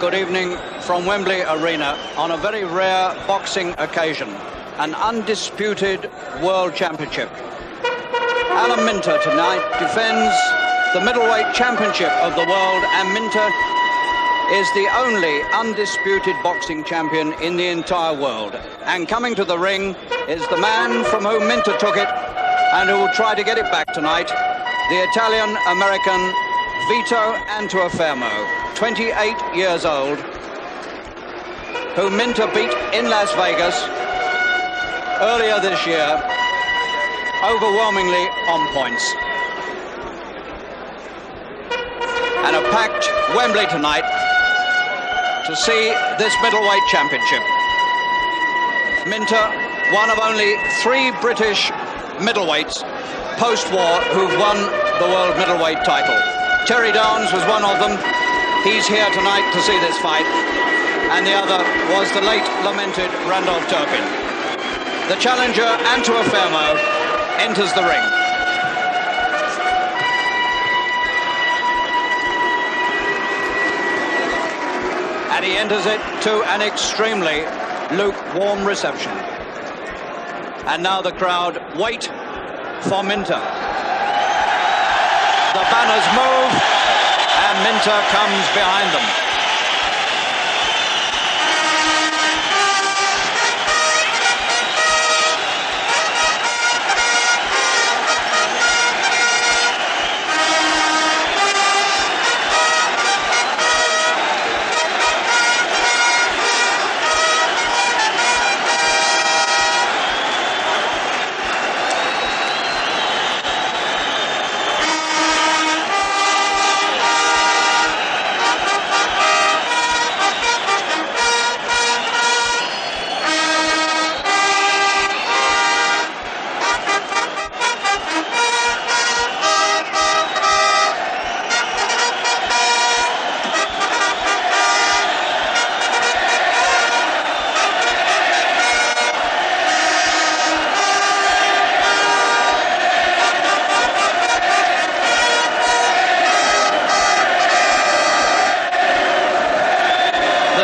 Good evening from Wembley Arena on a very rare boxing occasion, an undisputed world championship. Alan Minter tonight defends the middleweight championship of the world, and Minter is the only undisputed boxing champion in the entire world. And coming to the ring is the man from whom Minter took it and who will try to get it back tonight, the Italian-American Vito Antuofermo, 28 years old, who Minter beat in Las Vegas earlier this year, overwhelmingly on points. And a packed Wembley tonight to see this middleweight championship. Minter, one of only 3 British middleweights post-war who've won the world middleweight title. Terry Downs was one of them. He's here tonight to see this fight. And the other was the late lamented Randolph Turpin. The challenger, Antuofermo, enters the ring. And he enters it to an extremely lukewarm reception. And now the crowd wait for Minter. The banners move, and Minter comes behind them.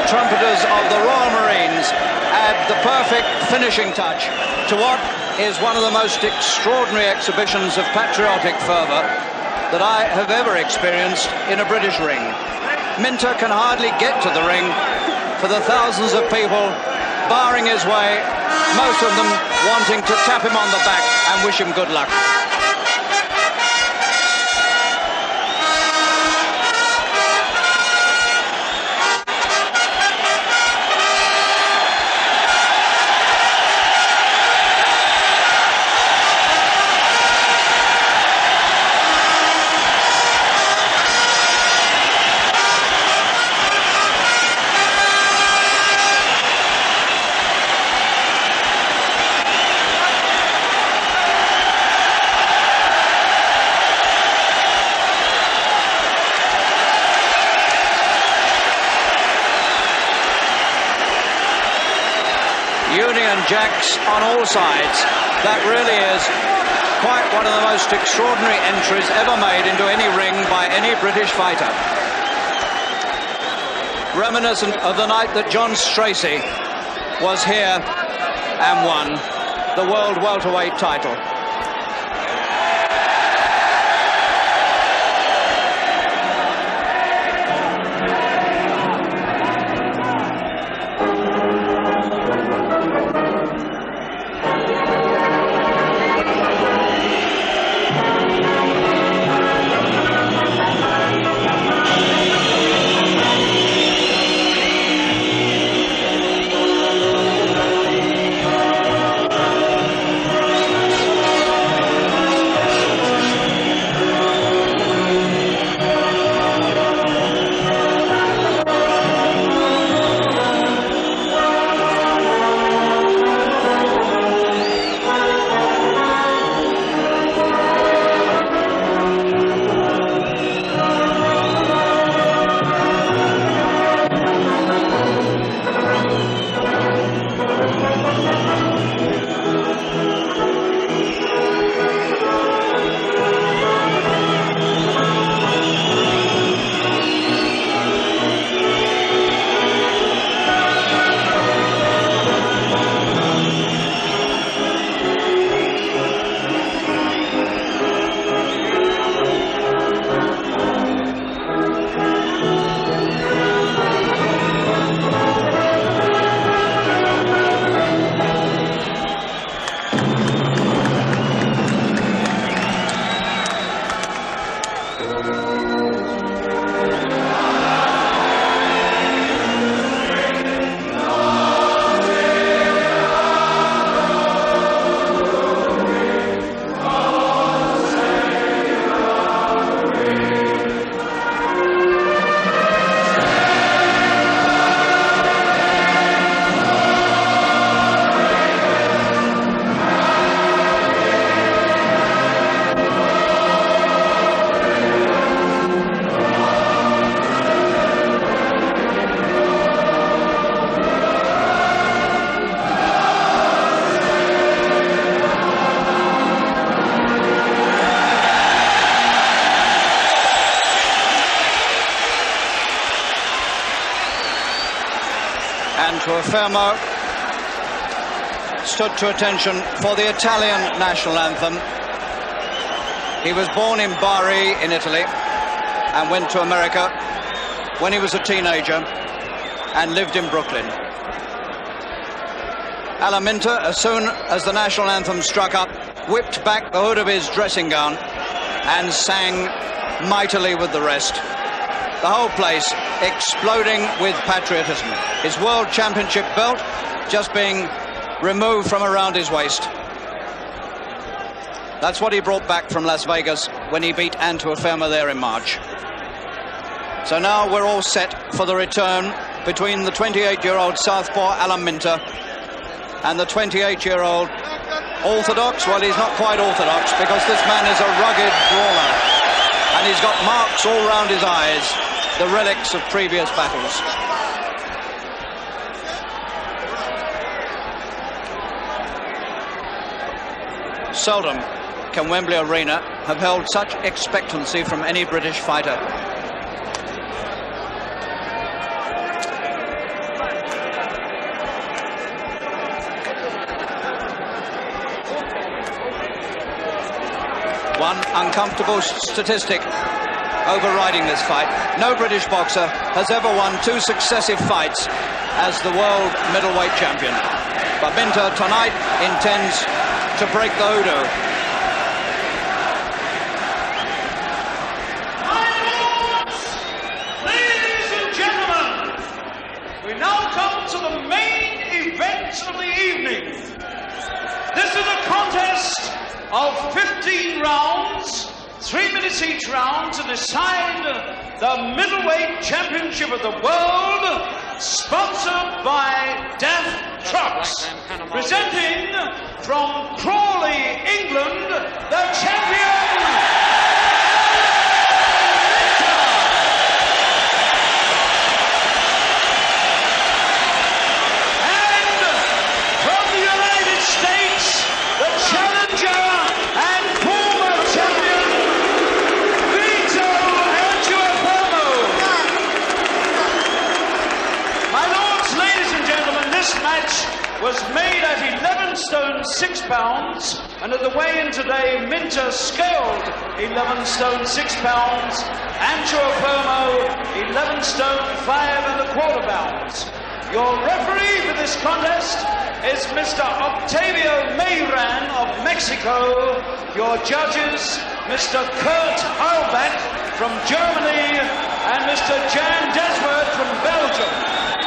Trumpeters of the Royal Marines add the perfect finishing touch to what is one of the most extraordinary exhibitions of patriotic fervour that I have ever experienced in a British ring. Minter can hardly get to the ring for the thousands of people barring his way, most of them wanting to tap him on the back and wish him good luck. Union Jacks on all sides. That really is quite one of the most extraordinary entries ever made into any ring by any British fighter. Reminiscent of the night that John Stracey was here and won the world welterweight title. Antuofermo stood to attention for the Italian national anthem. He was born in Bari in Italy and went to America when he was a teenager and lived in Brooklyn. Alan Minter, as soon as the national anthem struck up, whipped back the hood of his dressing gown and sang mightily with the rest. The whole place exploding with patriotism. His world championship belt just being removed from around his waist. That's what he brought back from Las Vegas when he beat Antuofermo there in March. So now we're all set for the return between the 28-year-old southpaw Alan Minter and the 28-year-old orthodox. Well, he's not quite orthodox because this man is a rugged brawler and he's got marks all round his eyes, the relics of previous battles. Seldom can Wembley Arena have held such expectancy from any British fighter. One uncomfortable statistic overriding this fight: no British boxer has ever won 2 successive fights as the world middleweight champion. But Minter tonight intends to break the hoodoo. Ladies and gentlemen, we now come to the main event of the evening. This is a contest of 15 rounds, 3 minutes each round, to decide the middleweight championship of the world, sponsored by Death Trucks, presenting from Crawley, England, the champion, and from the United States, the challenger and former champion, Vito Antuofermo. My lords, ladies and gentlemen, this match was made at 11 stone 6 pounds, and at the weigh-in today, Minter scaled 11 stone 6 pounds, Antuofermo 11 stone 5¼ pounds. Your referee for this contest is Mr. Octavio Mayran of Mexico. Your judges, Mr. Kurt Heilbeck from Germany and Mr. Jan Desworth from Belgium.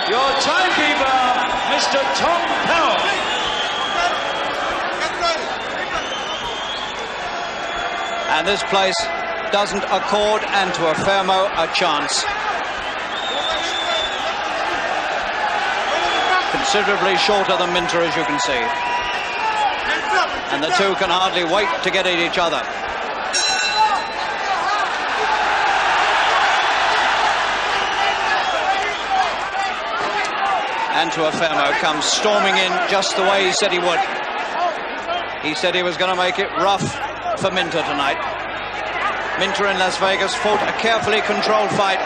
Your timekeeper, Mr. Tom Powell. And this place doesn't accord Antuofermo a chance. Considerably shorter than Minter, as you can see. And the two can hardly wait to get at each other. Antuofermo comes storming in just the way he said he would. He said he was going to make it rough for Minter tonight. Minter in Las Vegas fought a carefully controlled fight,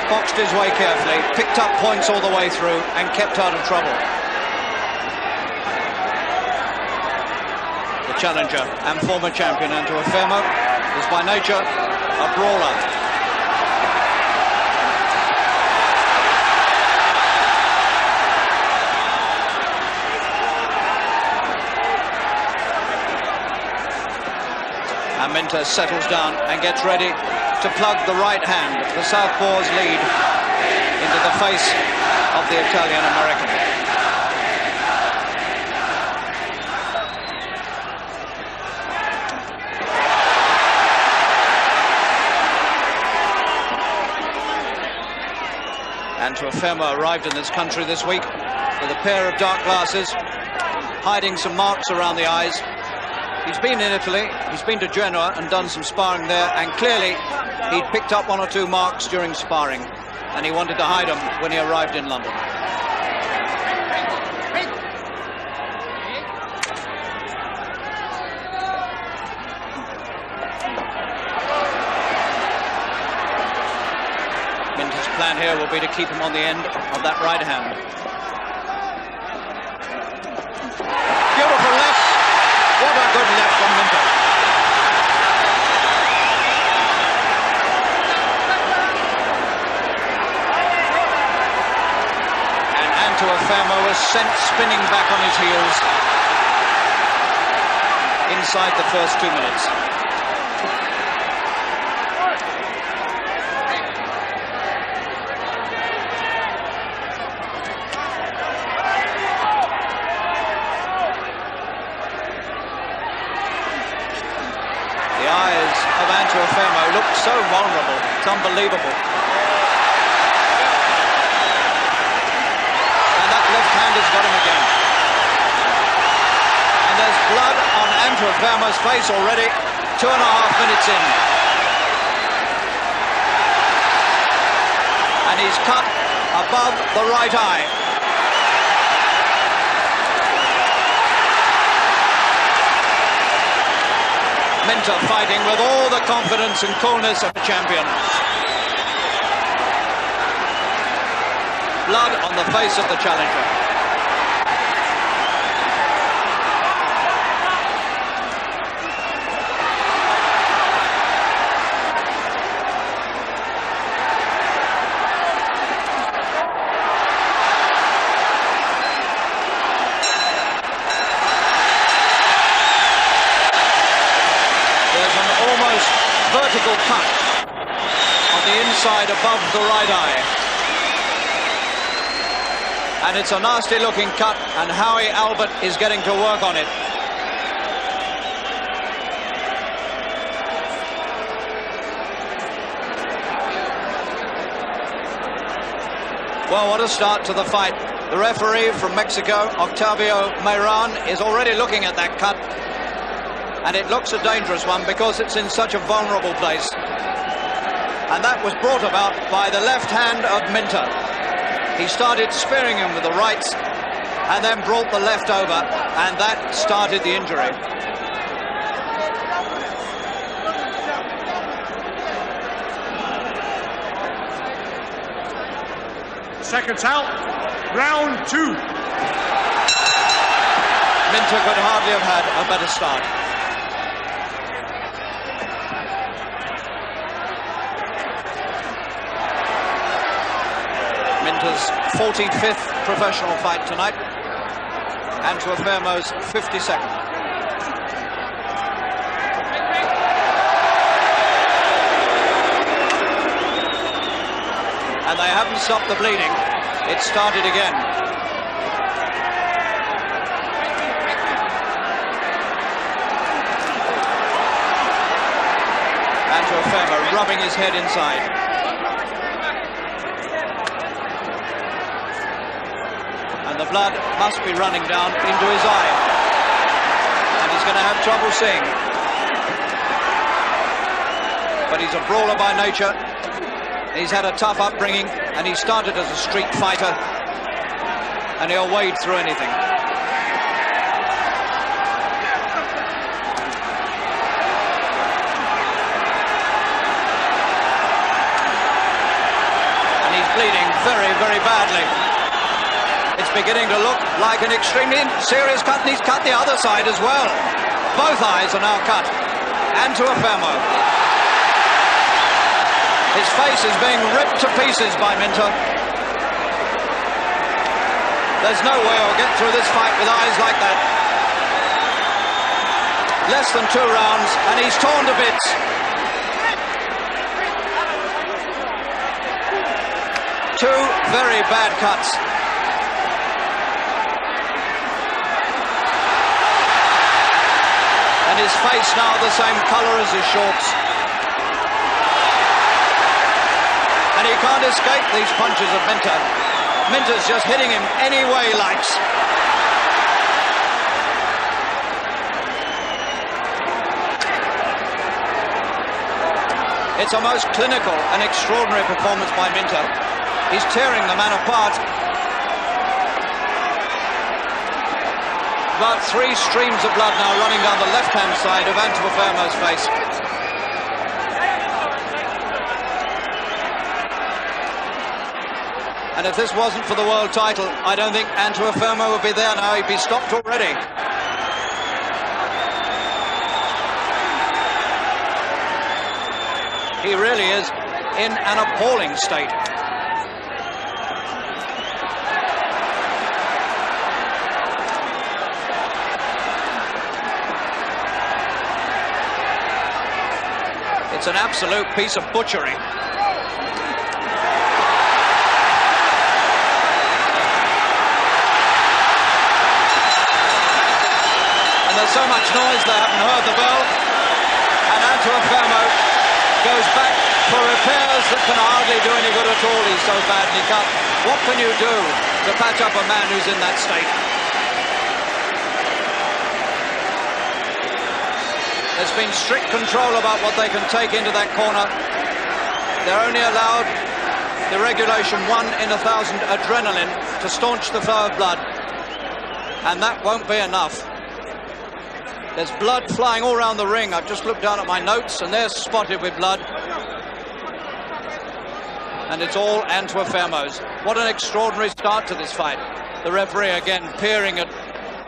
boxed his way carefully, picked up points all the way through and kept out of trouble. The challenger and former champion Antuofermo is by nature a brawler. And Minter settles down and gets ready to plug the right hand, the southpaw's lead, into the face of the Italian-American. Antuofermo arrived in this country this week with a pair of dark glasses, hiding some marks around the eyes. He's been in Italy, he's been to Genoa and done some sparring there, and clearly he'd picked up 1 or 2 marks during sparring, and he wanted to hide them when he arrived in London. Minter's plan here will be to keep him on the end of that right hand. sent spinning back on his heels inside the first 2 minutes. The eyes of Antuofermo look so vulnerable. It's unbelievable. And that left hand has got him again. And there's blood on Antuofermo's face already, 2.5 minutes in. And he's cut above the right eye. Minter fighting with all the confidence and coolness of a champion. Blood on the face of the challenger. Vertical cut on the inside above the right eye. And it's a nasty looking cut, and Howie Albert is getting to work on it. Well, what a start to the fight. The referee from Mexico, Octavio Mayran, is already looking at that cut. And it looks a dangerous one because it's in such a vulnerable place. And that was brought about by the left hand of Minter. He started spearing him with the rights and then brought the left over, and that started the injury. Seconds out, round 2. Minter could hardly have had a better start. Minter's 45th professional fight tonight. Antuofermo's 52nd. And they haven't stopped the bleeding. It started again. Antuofermo rubbing his head inside. And the blood must be running down into his eye. And he's going to have trouble seeing. But he's a brawler by nature. He's had a tough upbringing, and he started as a street fighter. And he'll wade through anything. And he's bleeding very, very badly. It's beginning to look like an extremely serious cut, and he's cut the other side as well. Both eyes are now cut. Antuofermo. His face is being ripped to pieces by Minter. There's no way he'll get through this fight with eyes like that. Less than 2 rounds, and he's torn to bits. Two very bad cuts. And his face now the same colour as his shorts. And he can't escape these punches of Minter. Minter's just hitting him any way he likes. It's a most clinical and extraordinary performance by Minter. He's tearing the man apart. About 3 streams of blood now running down the left-hand side of Antuofermo's face. And if this wasn't for the world title, I don't think Antuofermo would be there now. He'd be stopped already. He really is in an appalling state. It's an absolute piece of butchery. And there's so much noise they haven't heard the bell. And Antuofermo goes back for repairs that can hardly do any good at all. He's so badly cut. What can you do to patch up a man who's in that state? There's been strict control about what they can take into that corner. They're only allowed the regulation 1 in 1,000 adrenaline to staunch the flow of blood. And that won't be enough. There's blood flying all around the ring. I've just looked down at my notes and they're spotted with blood. And it's all Antuofermo's. What an extraordinary start to this fight. The referee again peering at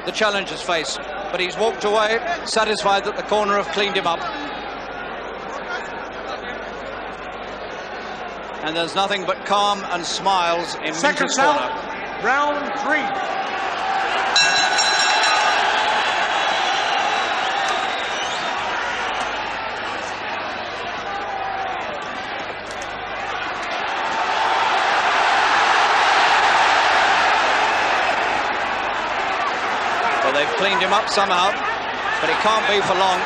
the challenger's face. But he's walked away, satisfied that the corner have cleaned him up. And there's nothing but calm and smiles in Minter's corner. Round 3. They've cleaned him up somehow, but it can't be for long.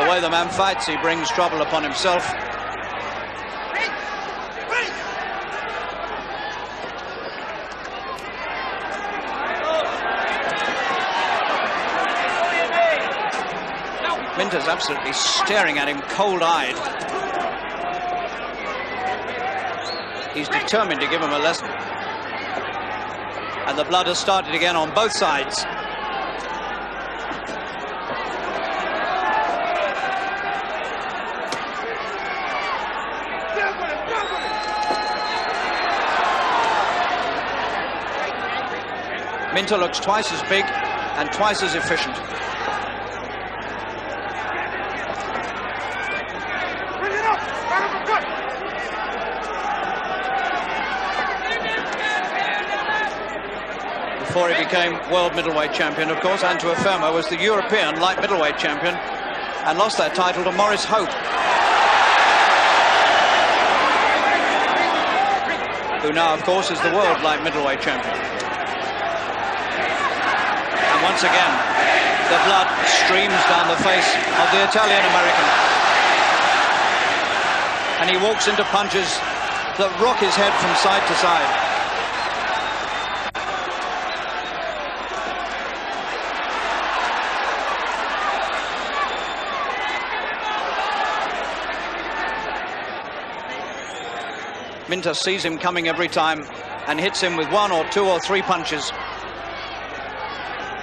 The way the man fights, he brings trouble upon himself. Minter's absolutely staring at him cold-eyed. He's determined to give him a lesson. And the blood has started again on both sides. Minter looks twice as big and twice as efficient. Before he became world middleweight champion, of course, Antuofermo was the European light middleweight champion and lost that title to Maurice Hope, who now, of course, is the world light middleweight champion. And once again, the blood streams down the face of the Italian-American. And he walks into punches that rock his head from side to side. Minter sees him coming every time and hits him with 1 or 2 or 3 punches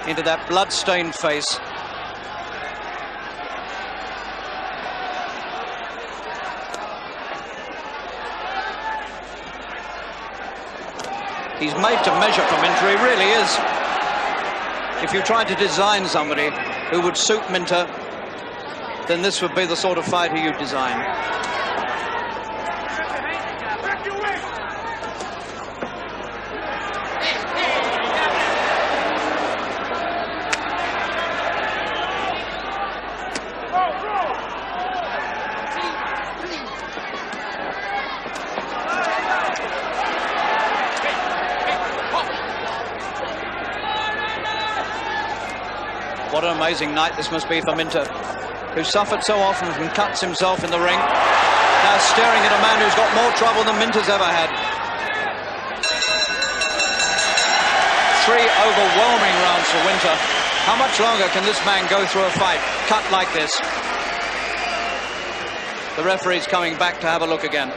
into that blood-stained face. He's made to measure for Minter, he really is. If you tried to design somebody who would suit Minter, then this would be the sort of fighter you'd design. What an amazing night this must be for Minter, who suffered so often from cuts himself in the ring. Now staring at a man who's got more trouble than Minter's ever had. 3 overwhelming rounds for Minter. How much longer can this man go through a fight cut like this? The referee's coming back to have a look again.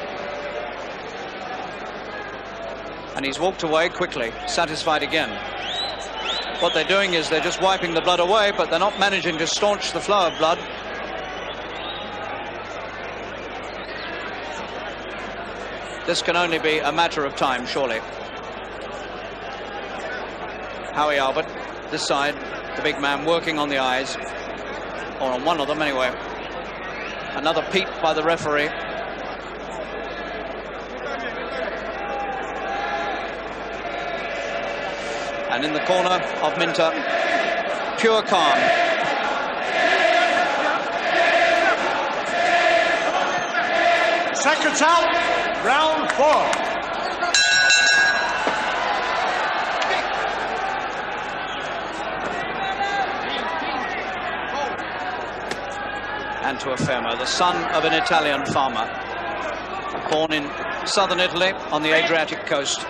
And he's walked away quickly, satisfied again. What they're doing is they're just wiping the blood away, but they're not managing to staunch the flow of blood. This can only be a matter of time, surely. Howie Albert, this side, the big man working on the eyes, or on one of them anyway. Another peep by the referee. And in the corner of Minter, pure calm. Seconds out, round 4. Antuofermo, the son of an Italian farmer, born in southern Italy on the Adriatic coast,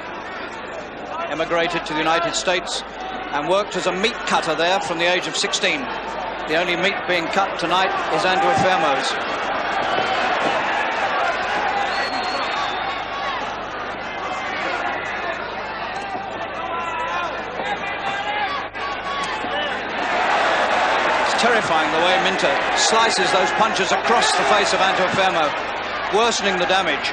emigrated to the United States and worked as a meat cutter there from the age of 16. The only meat being cut tonight is Antuofermo's. It's terrifying the way Minter slices those punches across the face of Antuofermo, worsening the damage.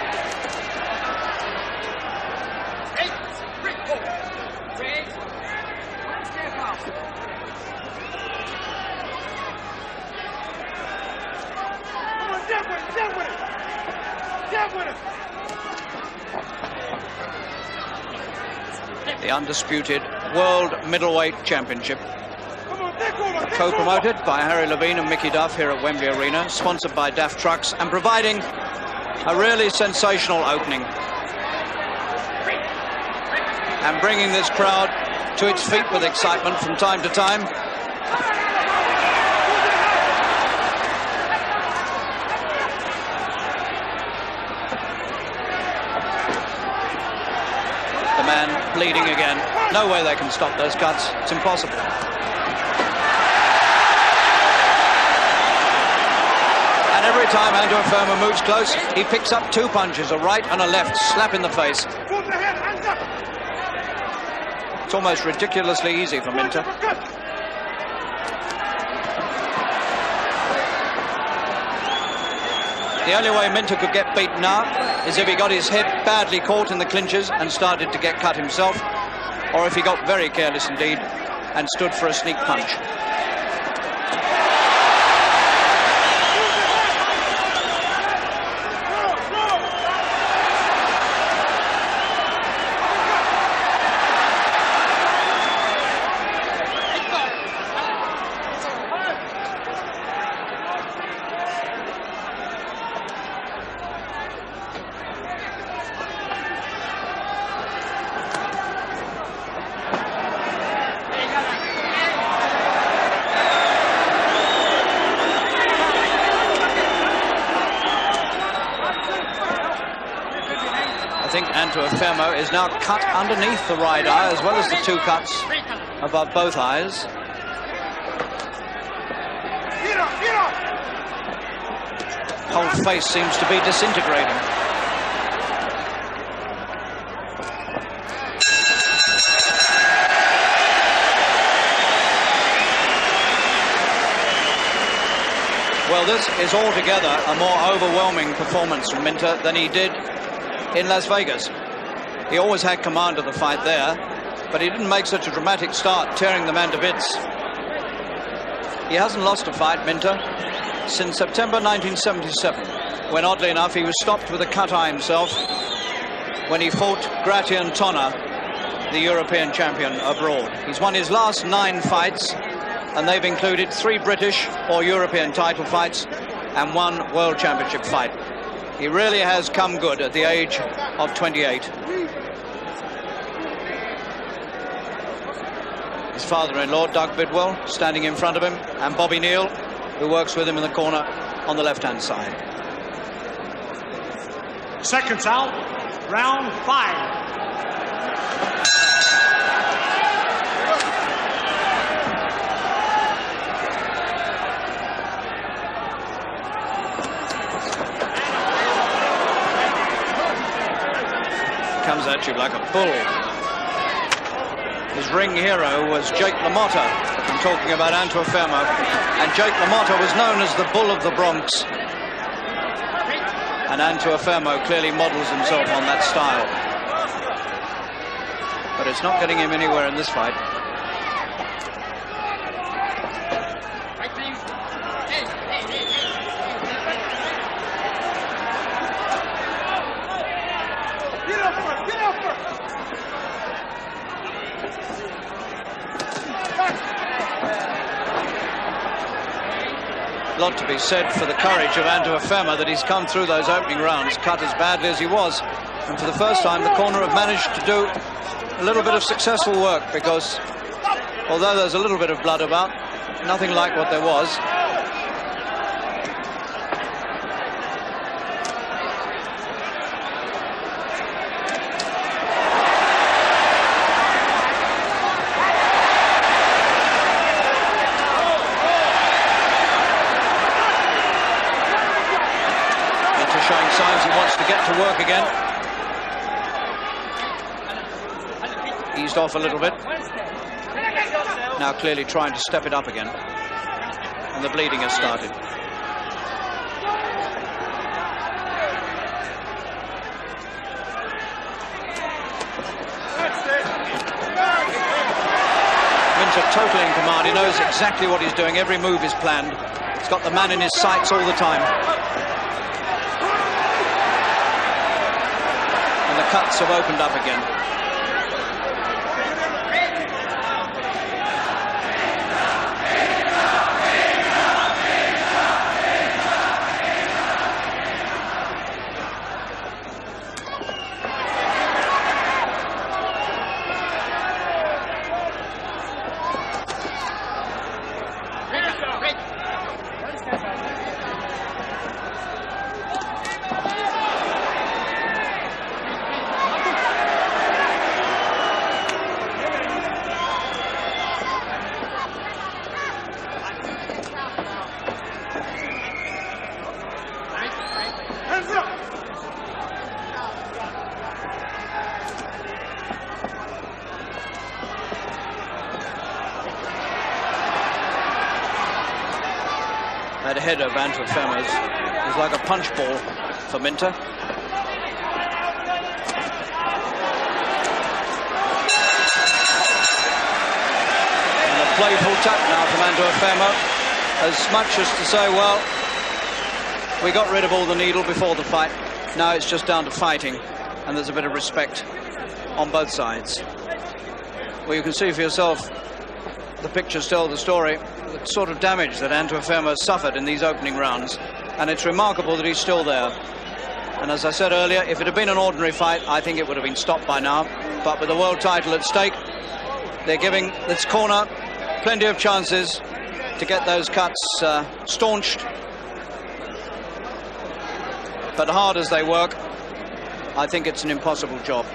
The Undisputed World Middleweight Championship, co-promoted by Harry Levine and Mickey Duff here at Wembley Arena, sponsored by Duff Trucks, and providing a really sensational opening and bringing this crowd to its feet with excitement from time to time. The man bleeding again. No way they can stop those cuts. It's impossible. And every time Antuofermo moves close, he picks up two punches, a right and a left, slap in the face. It's almost ridiculously easy for Minter. The only way Minter could get beaten now is if he got his head badly caught in the clinches and started to get cut himself, or if he got very careless indeed and stood for a sneak punch. I think Antuofermo is now cut underneath the right eye, as well as the two cuts above both eyes. Whole face seems to be disintegrating. Well, this is altogether a more overwhelming performance from Minter than he did in Las Vegas. He always had command of the fight there, but he didn't make such a dramatic start, tearing the man to bits. He hasn't lost a fight, Minter, since September 1977, when oddly enough he was stopped with a cut eye himself when he fought Gratian Tonna, the European champion abroad. He's won his last 9 fights, and they've included 3 British or European title fights and 1 World Championship fight. He really has come good at the age of 28. His father-in-law, Doug Bidwell, standing in front of him, and Bobby Neal, who works with him in the corner on the left-hand side. Seconds out, round 5. Comes at you like a bull. His ring hero was Jake LaMotta. I'm talking about Antuofermo. And Jake LaMotta was known as the Bull of the Bronx. And Antuofermo clearly models himself on that style. But it's not getting him anywhere in this fight. A lot to be said for the courage of Antuofermo that he's come through those opening rounds, cut as badly as he was. And for the first time, the corner have managed to do a little bit of successful work, because although there's a little bit of blood about, nothing like what there was. Showing signs he wants to get to work again. Eased off a little bit. Now clearly trying to step it up again. And the bleeding has started. Minter totally in command. He knows exactly what he's doing. Every move is planned. He's got the man in his sights all the time. And the cuts have opened up again. That head of Antuofermo's is like a punch ball for Minter. And a playful tap now from Antuofermo, as much as to say, well, we got rid of all the needle before the fight. Now it's just down to fighting, and there's a bit of respect on both sides. Well, you can see for yourself, the pictures tell the story, the sort of damage that Antuofermo suffered in these opening rounds, and it's remarkable that he's still there. And as I said earlier, if it had been an ordinary fight, I think it would have been stopped by now. But with the world title at stake, they're giving this corner plenty of chances to get those cuts staunched. But hard as they work, I think it's an impossible job.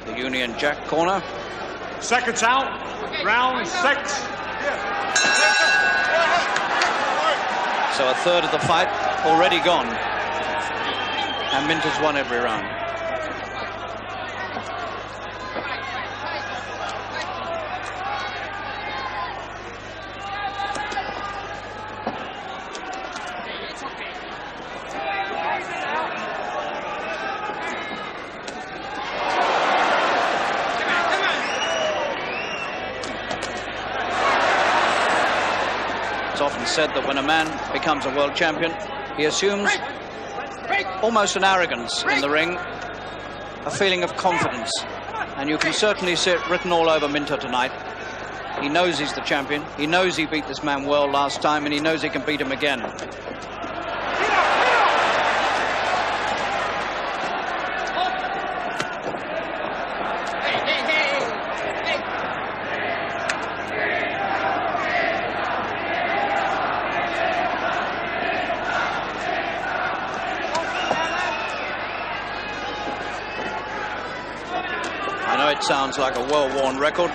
The Union Jack corner. Seconds out. Round 6. So a third of the fight already gone. And Minter's won every round. It's often said that when a man becomes a world champion, he assumes almost an arrogance in the ring, a feeling of confidence. And you can certainly see it written all over Minter tonight. He knows he's the champion. He knows he beat this man well last time, and he knows he can beat him again. I know it sounds like a well-worn record,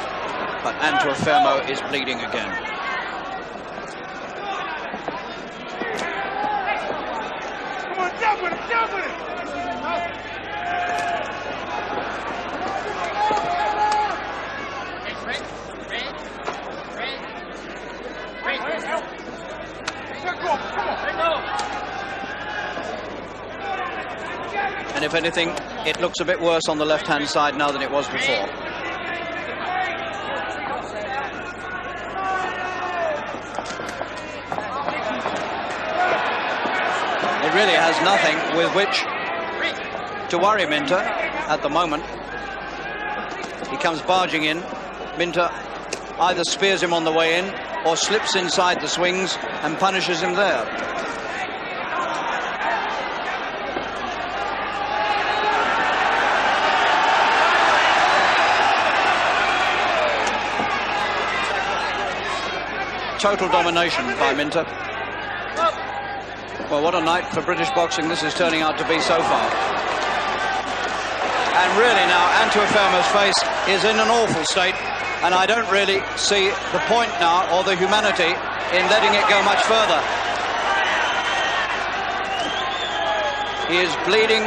but Antuofermo is bleeding again. Come on, jump with it, jump with it! And if anything, it looks a bit worse on the left-hand side now than it was before. It really has nothing with which to worry Minter at the moment. He comes barging in. Minter either spears him on the way in or slips inside the swings and punishes him there. Total domination by Minter. Well, what a night for British boxing this is turning out to be so far. And really now, Antuofermo's face is in an awful state, and I don't really see the point now, or the humanity, in letting it go much further. He is bleeding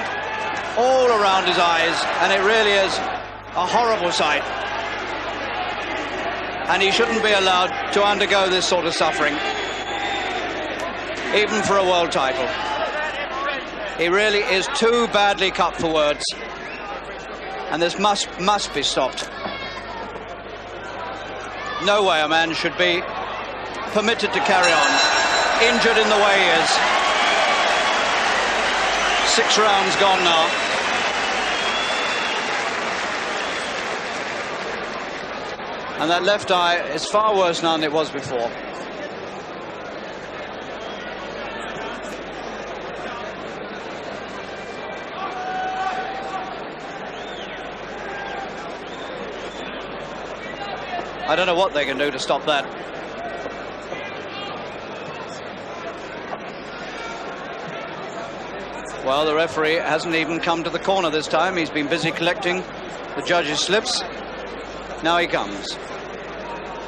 all around his eyes, and it really is a horrible sight. And he shouldn't be allowed to undergo this sort of suffering, even for a world title. He really is too badly cut for words, and this must be stopped. No way a man should be permitted to carry on, injured in the way he is. 6 rounds gone now. And that left eye is far worse now than it was before. I don't know what they can do to stop that. Well, the referee hasn't even come to the corner this time. He's been busy collecting the judges' slips. Now he comes.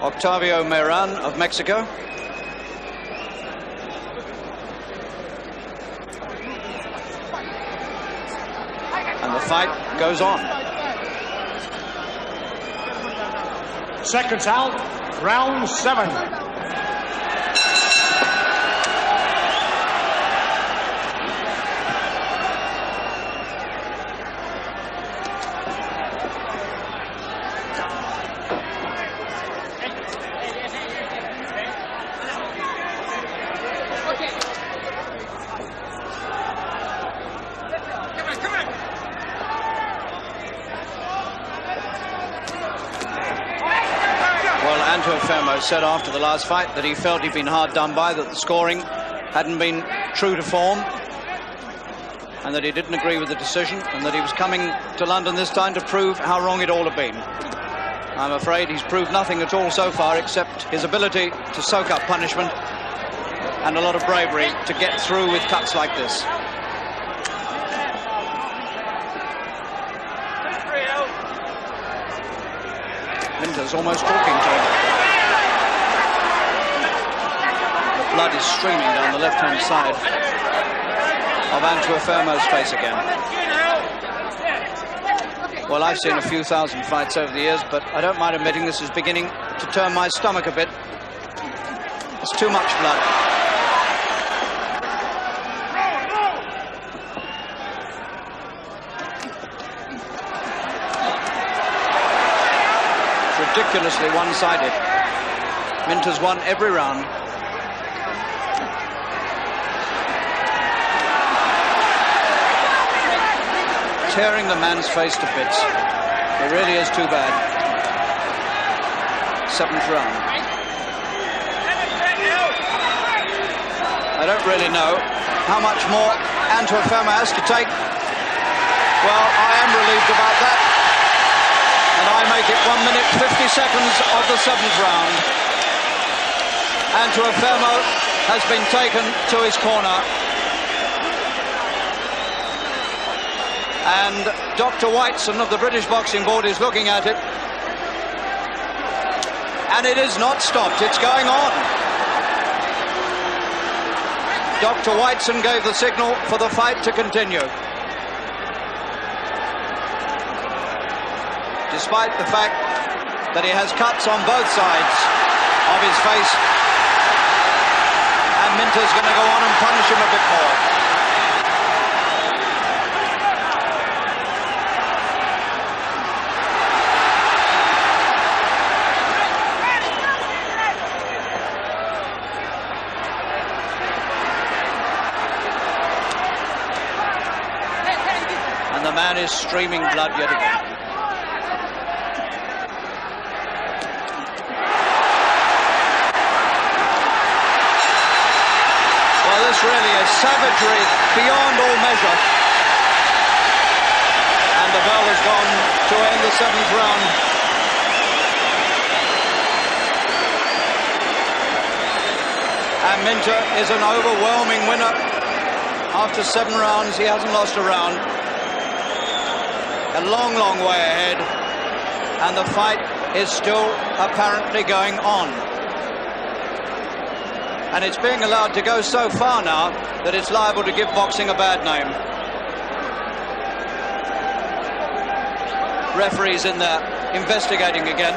Octavio Meran of Mexico. And the fight goes on. Seconds out, round 7. Antuofermo said after the last fight that he felt he'd been hard done by, that the scoring hadn't been true to form, and that he didn't agree with the decision, and that he was coming to London this time to prove how wrong it all had been. I'm afraid he's proved nothing at all so far, except his ability to soak up punishment and a lot of bravery to get through with cuts like this. Minter's almost talking to him. The blood is streaming down the left-hand side of Antuofermo's face again. Well, I've seen a few thousand fights over the years, but I don't mind admitting this is beginning to turn my stomach a bit. It's too much blood. Ridiculously one-sided. Minter's won every round. Tearing the man's face to bits. It really is too bad. 7th round. I don't really know how much more Antuofermo has to take. Well, I am relieved about that. And I make it 1 minute 50 seconds of the 7th round. Antuofermo has been taken to his corner. And Dr. Whiteson of the British Boxing Board is looking at it. And it is not stopped, it's going on. Dr. Whiteson gave the signal for the fight to continue. Despite the fact that he has cuts on both sides of his face. And Minter's going to go on and punish him a bit more. man is streaming blood yet again. Well, this really is savagery beyond all measure. And the bell has gone to end the 7th round. And Minter is an overwhelming winner. After 7 rounds, he hasn't lost a round. A long, long way ahead. And the fight is still apparently going on. And it's being allowed to go so far now that it's liable to give boxing a bad name. Referee's in there investigating again.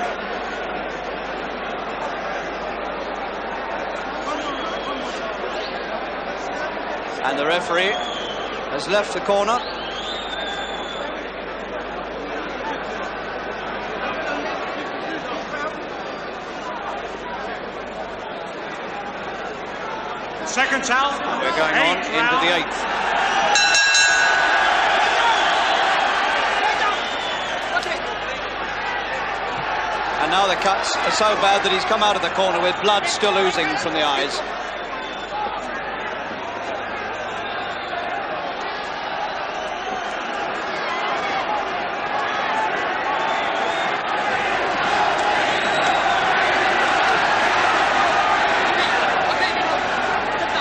And the referee has left the corner. Seconds out. We're going on into the 8th. And now the cuts are so bad that he's come out of the corner with blood still oozing from the eyes.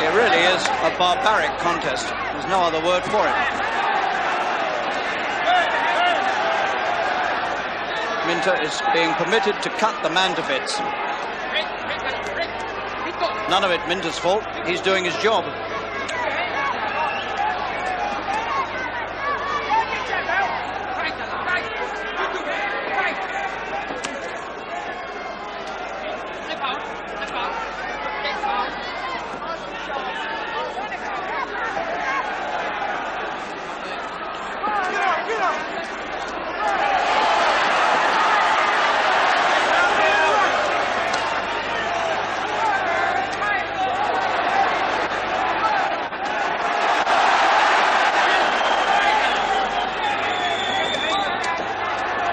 It really is a barbaric contest. There's no other word for it. Minter is being permitted to cut the man to bits. None of it Minter's fault. He's doing his job.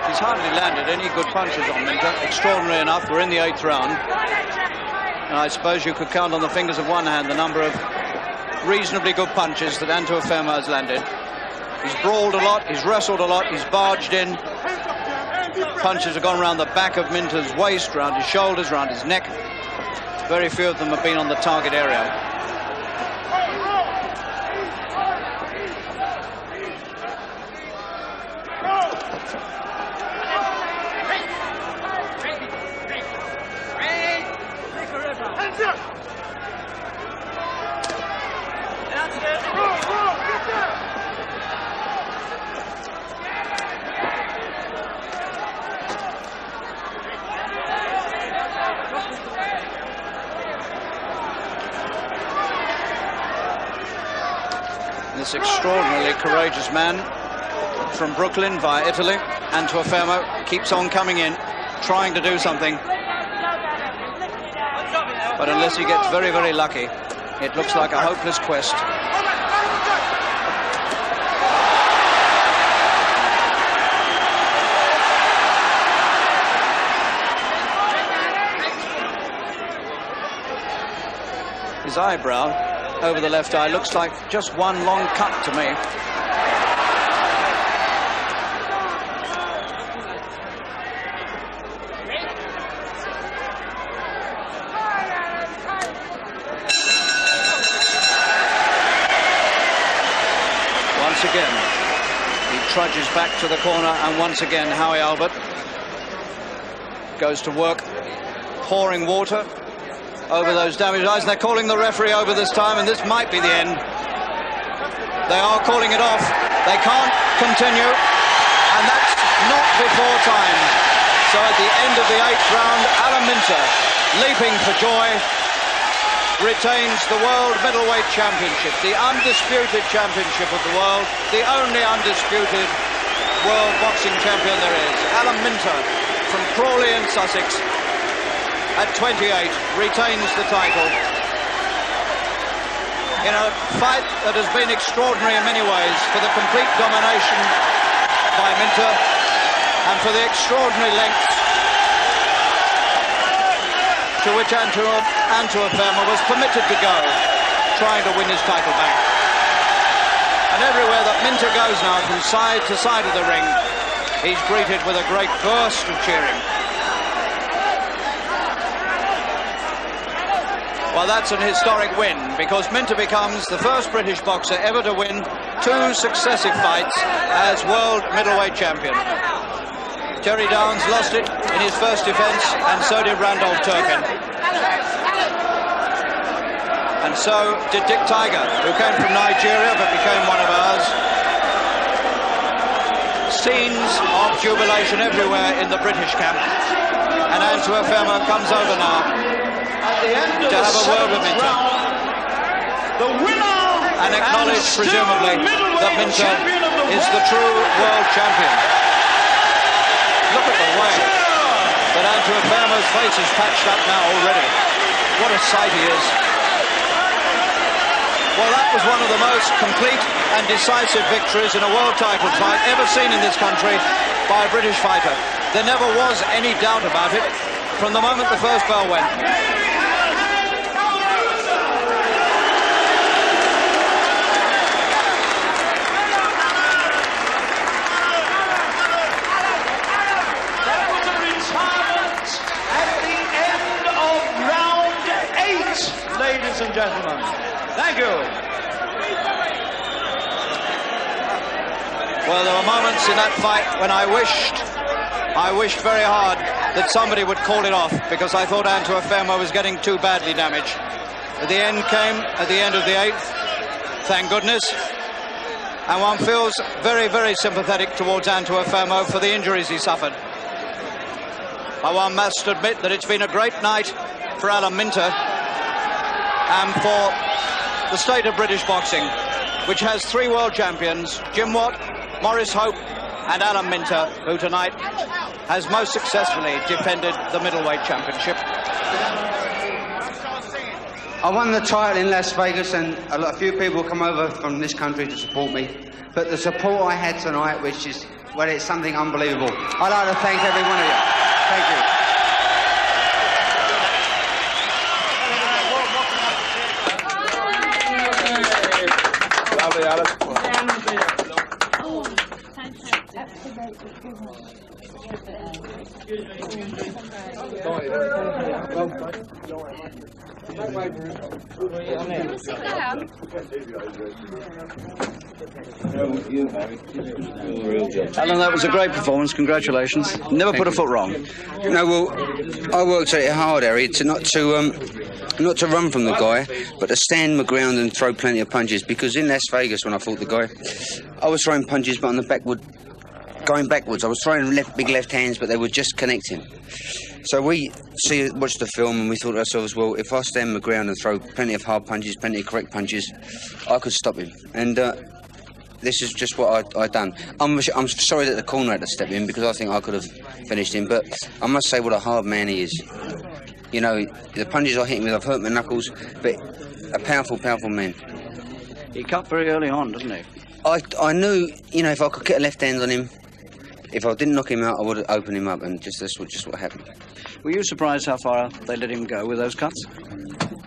He's hardly landed any good punches on Minter. Extraordinary enough, we're in the 8th round. And I suppose you could count on the fingers of one hand the number of reasonably good punches that Antuofermo has landed. He's brawled a lot, he's wrestled a lot, he's barged in. Punches have gone around the back of Minter's waist, around his shoulders, around his neck. Very few of them have been on the target area. This extraordinarily courageous man from Brooklyn via Italy, Antuofermo, keeps on coming in, trying to do something. But unless he gets very, very lucky, it looks like a hopeless quest. His eyebrow over the left eye looks like just one long cut to me. Once again, he trudges back to the corner, and once again, Howie Albert goes to work, pouring water over those damaged eyes. They're calling the referee over this time, and this might be the end. They are calling it off. They can't continue, and that's not before time. So at the end of the 8th round, Alan Minter, leaping for joy, retains the World Middleweight Championship, the undisputed championship of the world, the only undisputed world boxing champion there is. Alan Minter from Crawley in Sussex, at 28, retains the title. in a fight that has been extraordinary in many ways, for the complete domination by Minter and for the extraordinary lengths to which Antuofermo was permitted to go, trying to win his title back. And everywhere that Minter goes now, from side to side of the ring, he's greeted with a great burst of cheering. Well, that's an historic win, because Minter becomes the first British boxer ever to win 2 successive fights as world middleweight champion. Terry Downs lost it in his first defence, and so did Randolph Turpin. And so did Dick Tiger, who came from Nigeria but became one of ours. Scenes of jubilation everywhere in the British camp. And Antuofermo comes over now to have a word with Minter. The winner and acknowledge, presumably, that Minter is the true world champion. Look at the way that Antuofermo's face is patched up now already. What a sight he is. Well, that was one of the most complete and decisive victories in a world title fight ever seen in this country by a British fighter. There never was any doubt about it from the moment the first bell went. That was a retirement at the end of round 8, ladies and gentlemen. Thank you. Well, there were moments in that fight when I wished very hard that somebody would call it off, because I thought Antuofermo was getting too badly damaged. But the end came at the end of the 8th, thank goodness. And one feels very, very sympathetic towards Antuofermo for the injuries he suffered. But one must admit that it's been a great night for Alan Minter and for the state of British boxing, which has 3 world champions, Jim Watt, Maurice Hope and Alan Minter, who tonight has most successfully defended the middleweight championship. I won the title in Las Vegas, and a few people come over from this country to support me, but the support I had tonight, which is, well, it's something unbelievable. I'd like to thank every one of you. Thank you. Alan, that was a great performance. Congratulations. Never put a foot wrong. No, well, I worked at it hard, Harry, not to run from the guy, but to stand my ground and throw plenty of punches. Because in Las Vegas, when I fought the guy, I was throwing punches, but on the going backwards. I was throwing big left hands, but they were just connecting. So we watched the film, and we thought to ourselves, well, if I stand my ground and throw plenty of hard punches, plenty of correct punches, I could stop him. And this is just what I'd done. I'm sorry that the corner had to step in, because I think I could have finished him, but I must say what a hard man he is. You know, the punches I hit him with, I've hurt my knuckles, but a powerful, powerful man. He cut very early on, didn't he? I knew, you know, if I could get a left hand on him, if I didn't knock him out, I would have opened him up, and that's just what happened. Were you surprised how far they let him go with those cuts?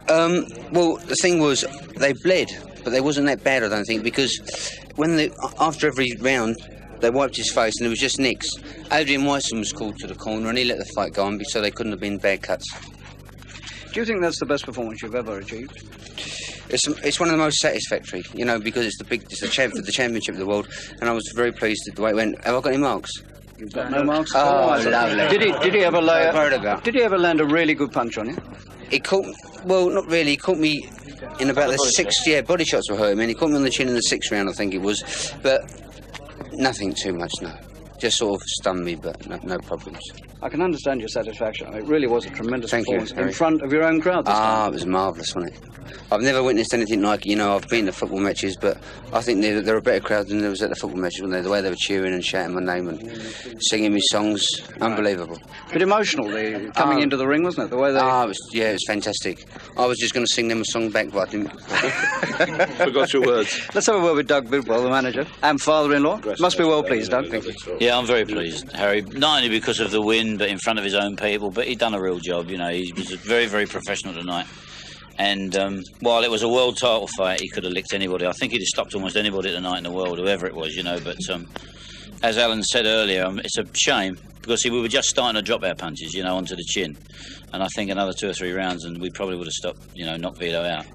Well, the thing was, they bled, but they wasn't that bad, I don't think, because after every round, they wiped his face, and it was just nicks. Adrian Weissman was called to the corner, and he let the fight go on, so they couldn't have been bad cuts. Do you think that's the best performance you've ever achieved? It's one of the most satisfactory, you know, because it's the championship of the world, and I was very pleased with the way it went. Have I got any marks? You've got no marks? Oh, lovely. Did he ever land a really good punch on you? He caught, well, not really. He caught me in about the 6th. Yeah, body shots were hurting me. He caught me on the chin in the 6th round, I think it was, but nothing too much. No, just sort of stunned me, but no problems. I can understand your satisfaction. I mean, it really was a tremendous performance Harry. in front of your own crowd this time. It was marvellous, wasn't it? I've never witnessed anything like it. You know, I've been to football matches, but I think they're a better crowd than there was at the football matches, weren't they? The way they were cheering and shouting my name and singing me songs, unbelievable. A bit emotional, coming into the ring, wasn't it? The way they... it was fantastic. I was just going to sing them a song back, but I didn't. Forgot your words. Let's have a word with Doug Bidwell, the manager, and father-in-law. Must be well pleased, Doug. Thank you. Yeah, I'm very pleased, Harry. Not only because of the win, but in front of his own people. But he'd done a real job, you know. He was very, very professional tonight. And while it was a world title fight, he could have licked anybody. I think he'd have stopped almost anybody tonight in the world, whoever it was, you know. But as Alan said earlier, it's a shame because we were just starting to drop our punches, you know, onto the chin. And I think another 2 or 3 rounds and we probably would have stopped, you know, knocked Vito out.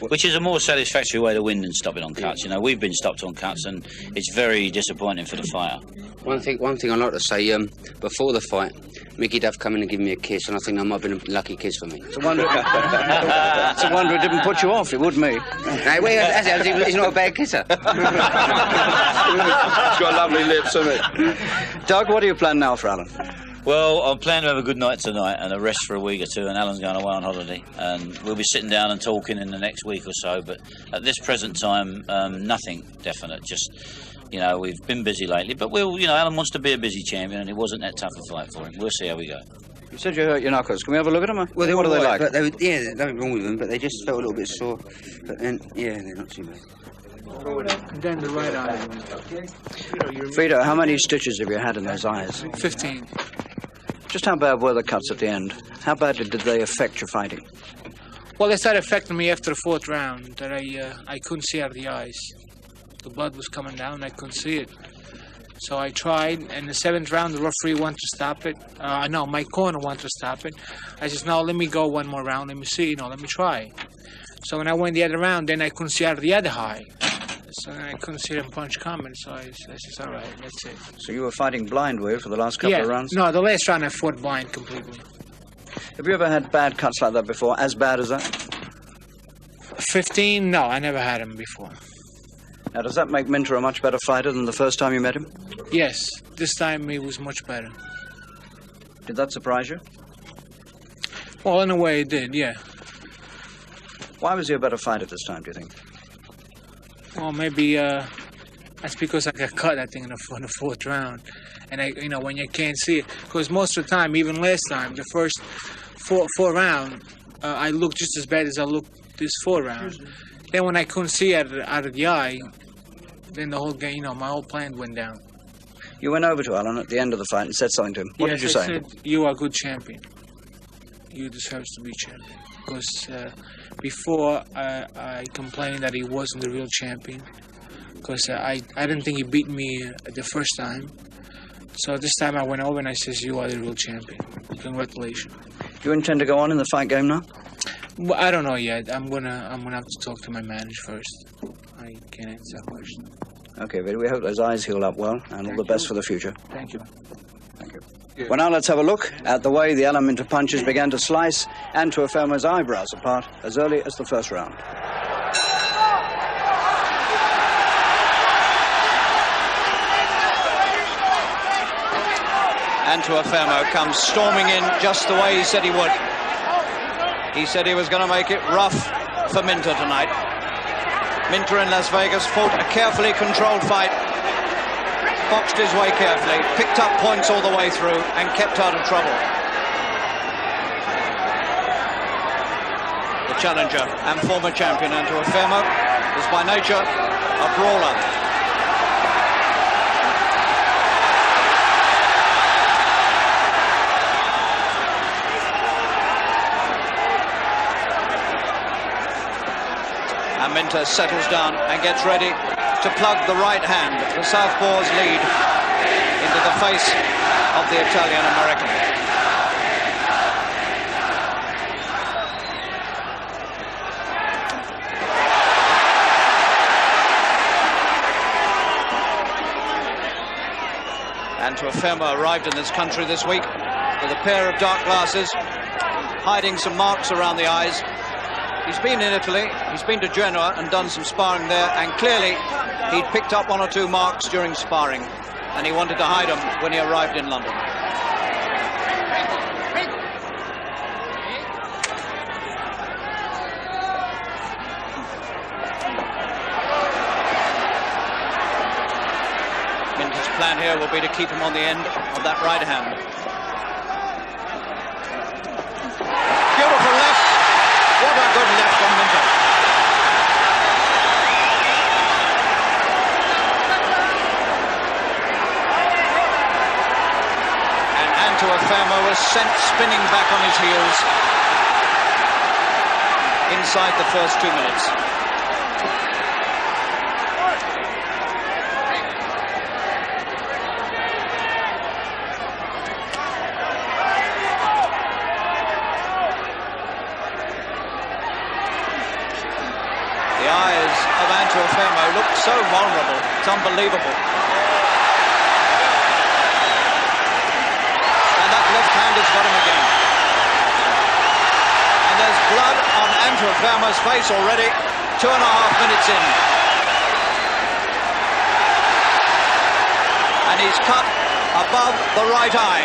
Which is a more satisfactory way to win than stopping on cuts. You know, we've been stopped on cuts and it's very disappointing for the fighter. One thing I'd like to say, before the fight, Mickey Duff come in and give me a kiss, and I think that might have been a lucky kiss for me. It's a wonder it didn't put you off, it would me. No, he's not a bad kisser. He's got lovely lips, hasn't he? Doug, what do you plan now for Alan? Well, I'm planning to have a good night tonight and a rest for a week or two, and Alan's going away on holiday. And we'll be sitting down and talking in the next week or so, but at this present time, nothing definite. Just, you know, we've been busy lately, but Alan wants to be a busy champion, and it wasn't that tough a fight for him. We'll see how we go. You said you hurt your knuckles. Can we have a look at them? Well, what are they like? But there's nothing wrong with them, but they just felt a little bit sore. But then, they're not too bad. And then the right eye. Vito, how many stitches have you had in those eyes? 15. Just how bad were the cuts at the end? How badly did they affect your fighting? Well, they started affecting me after the 4th round, that I couldn't see out of the eyes. The blood was coming down, I couldn't see it. So I tried, and the 7th round, the referee wanted to stop it. No, my corner wanted to stop it. I said, no, let me go one more round, let me see, let me try. So when I went the other round, then I couldn't see out of the other eye. So then I couldn't see them punch coming, so I said, all right, that's it. So you were fighting blind, were you, for the last couple of rounds? No, the last round I fought blind completely. Have you ever had bad cuts like that before, as bad as that? 15? No, I never had him before. Now, does that make Minter a much better fighter than the first time you met him? Yes, this time he was much better. Did that surprise you? Well, in a way it did, yeah. Why was he a better fighter this time, do you think? Well, maybe that's because I got cut, I think, in the 4th round. And, when you can't see it. Because most of the time, even last time, the first four round, I looked just as bad as I looked this 4th round. Then when I couldn't see out of the eye, then the whole game, my whole plan went down. You went over to Alan at the end of the fight and said something to him. What did you say? I said, you are a good champion. You deserve to be champion. Because before I complained that he wasn't the real champion. Because I didn't think he beat me the first time. So this time I went over and I says, you are the real champion. Congratulations. Do you intend to go on in the fight game now? Well, I don't know yet. I'm gonna have to talk to my manager first. I can't answer that question. Okay, Vito, we hope those eyes heal up well, and all the best for the future. Thank you. Thank you. Well, now let's have a look at the way the Alan Minter punches began to slice Antuofermo's eyebrows apart as early as the 1st round. Antuofermo comes storming in just the way he said he would. He said he was going to make it rough for Minter tonight. Minter in Las Vegas fought a carefully controlled fight, boxed his way carefully, picked up points all the way through, and kept out of trouble. The challenger and former champion Antuofermo is by nature a brawler. And Minter settles down and gets ready to plug the right hand, the southpaw's lead, into the face of the Italian-American. Antuofermo arrived in this country this week with a pair of dark glasses, hiding some marks around the eyes. He's been in Italy, he's been to Genoa and done some sparring there, and clearly he'd picked up 1 or 2 marks during sparring, and he wanted to hide them when he arrived in London. plan here will be to keep him on the end of that right hand. Beautiful left. What a good left from Minter. And Antuofermo was sent spinning back on his heels inside the first 2 minutes. The eyes of Antuofermo look so vulnerable. It's unbelievable. And that left hand has got him again. And there's blood on Antuofermo's face already, 2.5 minutes in. And he's cut above the right eye.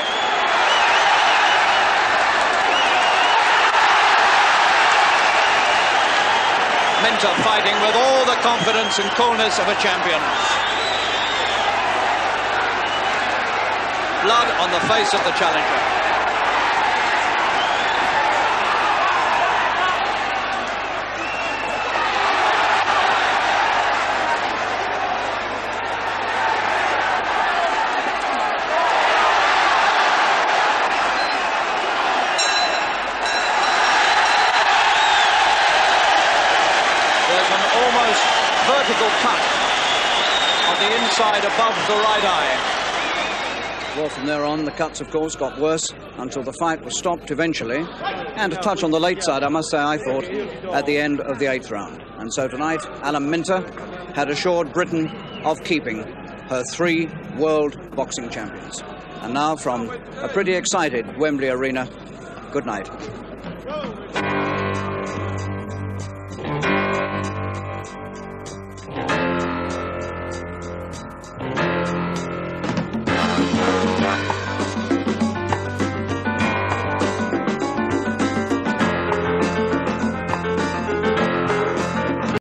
Minter fighting with all the confidence and coolness of a champion. Blood on the face of the challenger. Almost vertical cut on the inside above the right eye. Well, from there on, the cuts, of course, got worse until the fight was stopped eventually. And a touch on the late side, I must say, I thought, at the end of the 8th round. And so tonight, Alan Minter had assured Britain of keeping her 3 world boxing champions. And now, from a pretty excited Wembley arena, good night.